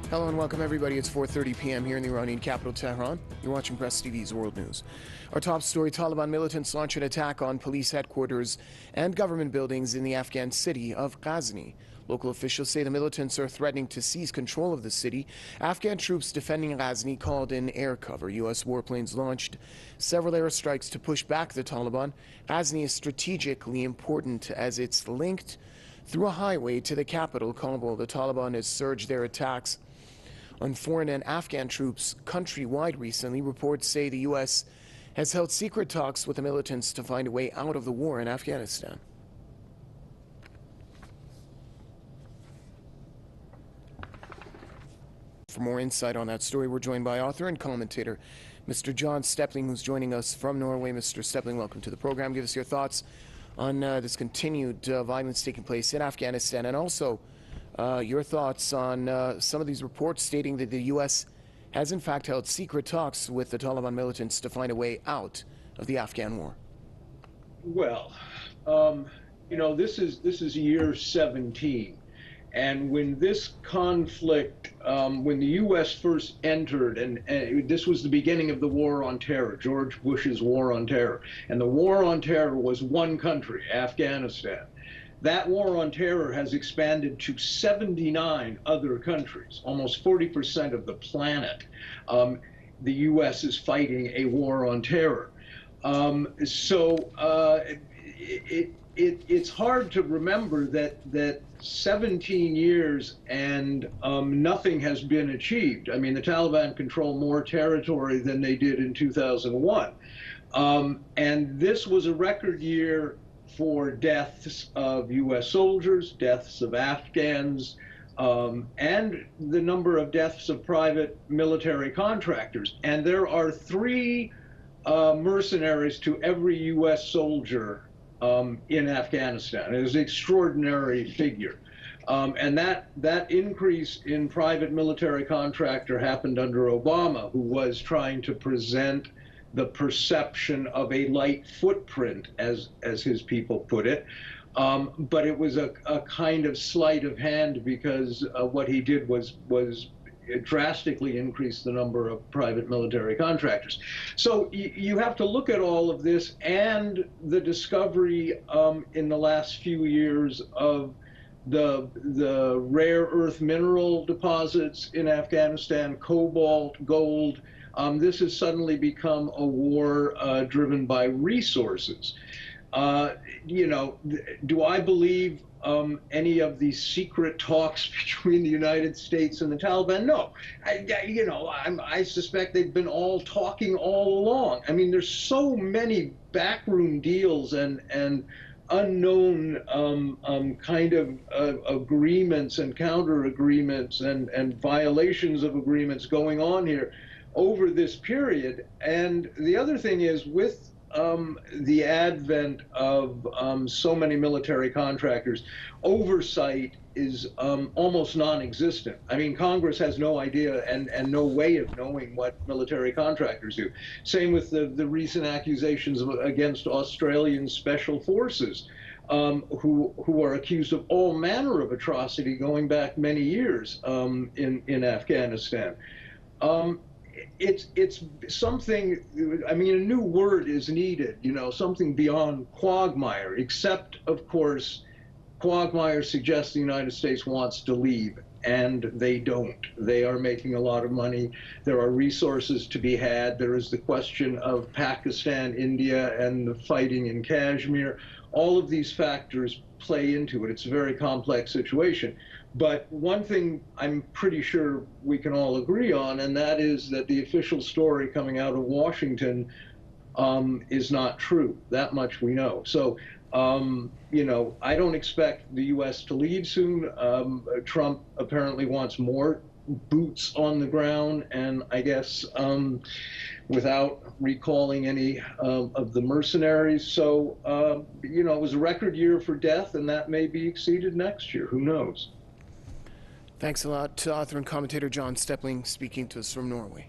Hello and welcome everybody. It's 4:30 p.m. here in the Iranian capital, Tehran. You're watching Press TV's World News. Our top story, Taliban militants launch an attack on police headquarters and government buildings in the Afghan city of Ghazni. Local officials say the militants are threatening to seize control of the city. Afghan troops defending Ghazni called in air cover. U.S. warplanes launched several airstrikes to push back the Taliban. Ghazni is strategically important as it's linked through a highway to the capital, Kabul. The Taliban has surged their attacks on foreign and Afghan troops countrywide recently. Reports say the U.S. has held secret talks with the militants to find a way out of the war in Afghanistan. For more insight on that story, we're joined by author and commentator Mr. John Stepling, who's joining us from Norway. Mr. Stepling, welcome to the program. Give us your thoughts on this continued violence taking place in Afghanistan, and also your thoughts on some of these reports stating that the U.S. has in fact held secret talks with the Taliban militants to find a way out of the Afghan war. Well, this is year 17. And when this conflict, when the U.S. first entered, and this was the beginning of the war on terror, George Bush's war on terror. And the war on terror was one country, Afghanistan. That war on terror has expanded to 79 other countries, almost 40% of the planet. The U.S. is fighting a war on terror. It's hard to remember that 17 years and nothing has been achieved. I mean, the Taliban control more territory than they did in 2001. And this was a record year for deaths of U.S. soldiers, deaths of Afghans, and the number of deaths of private military contractors. And there are 3 mercenaries to every U.S. soldier in Afghanistan. It is an extraordinary figure. And that increase in private military contractor happened under Obama, who was trying to present the perception of a light footprint, as his people put it. But it was a kind of sleight of hand, because what he did was drastically increase the number of private military contractors. So you have to look at all of this and the discovery in the last few years of the rare earth mineral deposits in Afghanistan, cobalt, gold. This has suddenly become a war driven by resources. Do I believe any of these secret talks between the United States and the Taliban? No. I suspect they've been all talking all along. I mean, there's so many backroom deals and unknown kind of agreements and counter agreements and violations of agreements going on here over this period. And the other thing is, with the advent of so many military contractors, oversight is almost non-existent. I mean, Congress has no idea and no way of knowing what military contractors do. Same with the recent accusations against Australian special forces, who are accused of all manner of atrocity going back many years in Afghanistan. It's something, I mean, a new word is needed, something beyond quagmire, except, of course, quagmire suggests the United States wants to leave, and they don't. They are making a lot of money. There are resources to be had. There is the question of Pakistan, India, and the fighting in Kashmir. All of these factors play into it. It's a very complex situation. But one thing I'm pretty sure we can all agree on, and that is that the official story coming out of Washington is not true. That much we know. So, I don't expect the U.S. to leave soon. Trump apparently wants more boots on the ground, and I guess without recalling any of the mercenaries. So, it was a record year for death, and that may be exceeded next year. Who knows? Thanks a lot to author and commentator John Stepling, speaking to us from Norway.